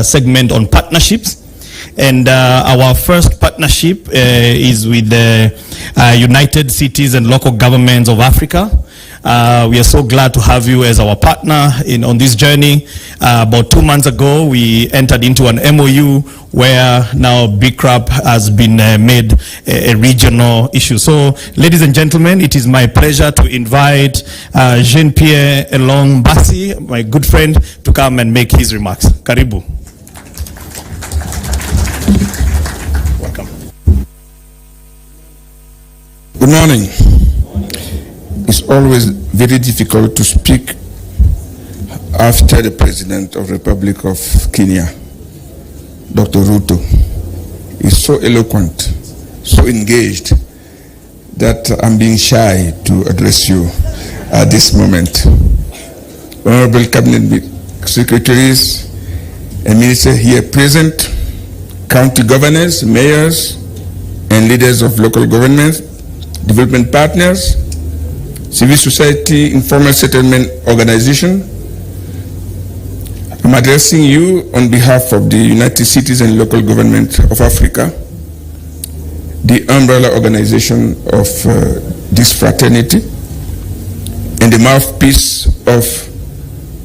segment on partnerships. And our first partnership is with the United Cities and Local Governments of Africa. We are so glad to have you as our partner on this journey. About 2 months ago, we entered into an MOU where now BCRAP has been made a regional issue. So, ladies and gentlemen, it is my pleasure to invite Jean-Pierre Elong Bassi, my good friend, to come and make his remarks. Karibu. Welcome. Good morning. It's always very difficult to speak after the President of the Republic of Kenya, Dr. Ruto. He's so eloquent, so engaged, that I'm being shy to address you at this moment. Honorable Cabinet Secretaries and Ministers here present, county governors, mayors, and leaders of local governments, development partners, civil society, informal settlement organization. I'm addressing you on behalf of the United Cities and Local Government of Africa, the umbrella organization of this fraternity, and the mouthpiece of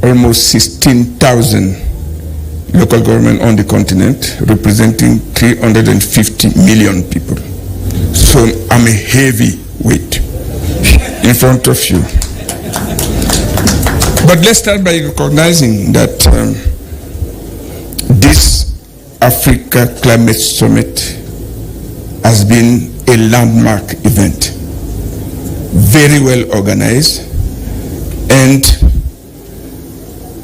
almost 16,000 local government on the continent, representing 350 million people. So I'm a heavy weight in front of you. But let's start by recognizing that this Africa Climate Summit has been a landmark event, very well organized, and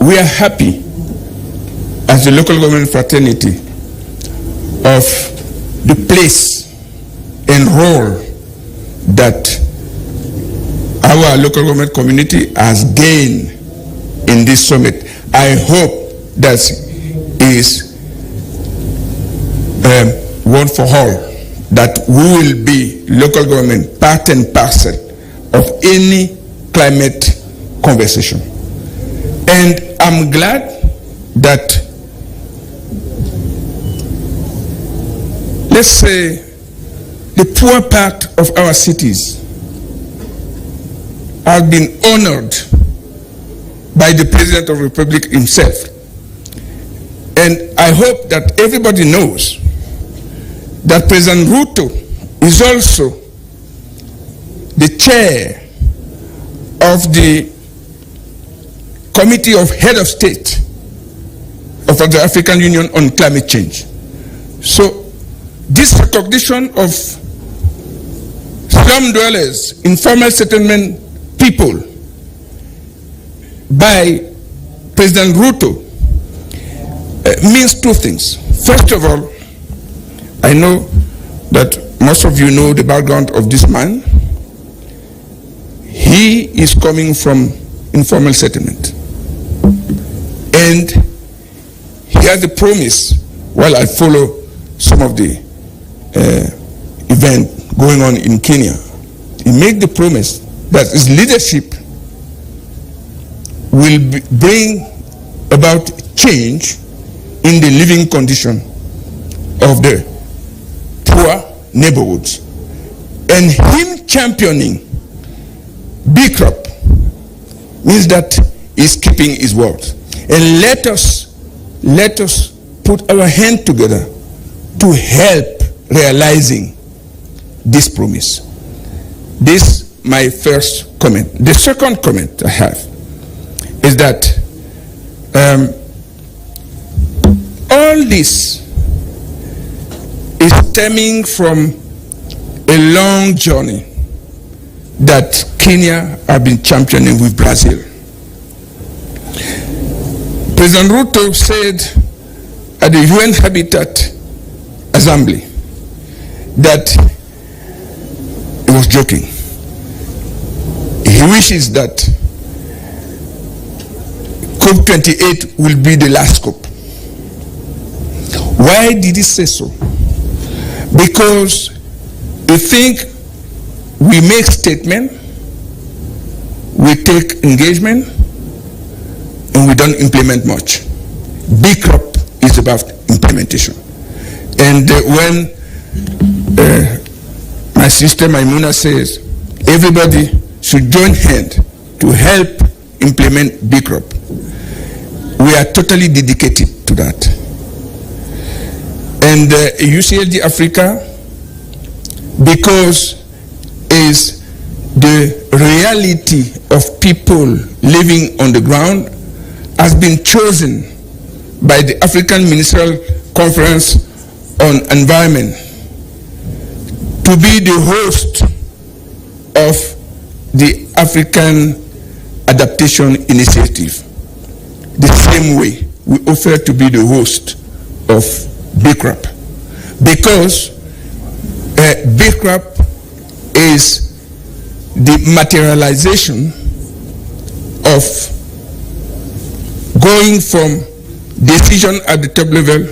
we are happy as the local government fraternity of the place and role that our local government community has gained in this summit. I hope that is one for all, that we will be local government part and parcel of any climate conversation. And I'm glad that, let's say, the poor part of our cities have been honored by the President of the Republic himself. And I hope that everybody knows that President Ruto is also the chair of the Committee of Head of State of the African Union on Climate Change. So this recognition of slum dwellers, informal settlement people by President Ruto means two things. First of all, I know that most of you know the background of this man. He is coming from informal settlement. And he has a promise, while I follow some of the event going on in Kenya. He made the promise that his leadership will bring about change in the living condition of the poor neighborhoods. And him championing BCRAP means that he's keeping his word. And let us put our hand together to help realizing this promise. This my first comment. The second comment I have is that all this is stemming from a long journey that Kenya have been championing with Brazil. President Ruto said at the UN Habitat Assembly that he was joking. He wishes that COP28 will be the last COP. Why did he say so? Because I think we make statement, we take engagement, and we don't implement much. BCRAP is about implementation. And when my sister Maimuna says everybody should join hand to help implement B crop, we are totally dedicated to that. And UCLD Africa, because is the reality of people living on the ground, has been chosen by the African Ministerial Conference on Environment to be the host of the African Adaptation Initiative. The same way we offer to be the host of B crop, because B crop is the materialization of going from decision at the top level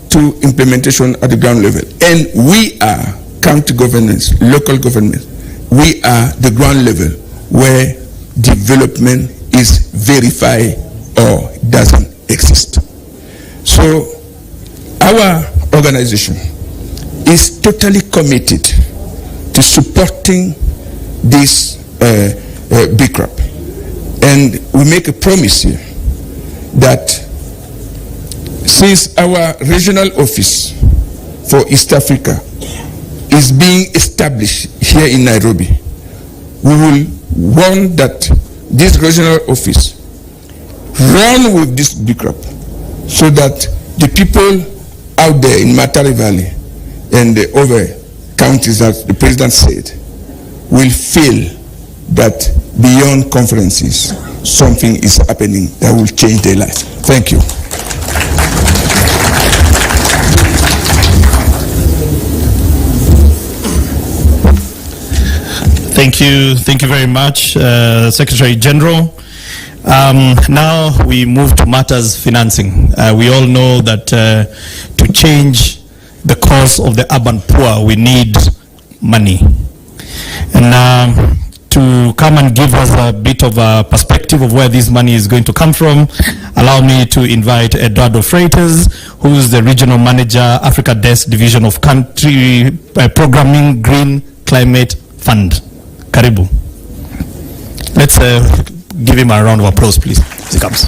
to implementation at the ground level. And we are county governments, local governments. We are the ground level where development is verified or doesn't exist. So our organization is totally committed to supporting this B crop. And we make a promise here that since our regional office for East Africa is being established here in Nairobi, we will want that this regional office run with this B crop so that the people out there in Matari Valley and the other counties that the president said will feel that beyond conferences, something is happening that will change their life. Thank you. Thank you very much, Secretary General. Now we move to matters financing. We all know that to change the course of the urban poor, we need money. And to come and give us a bit of a perspective of where this money is going to come from, allow me to invite Eduardo Freitas, who is the Regional Manager, Africa Desk Division of Country Programming Green Climate Fund. Karibu. Let's give him a round of applause, please, as he comes.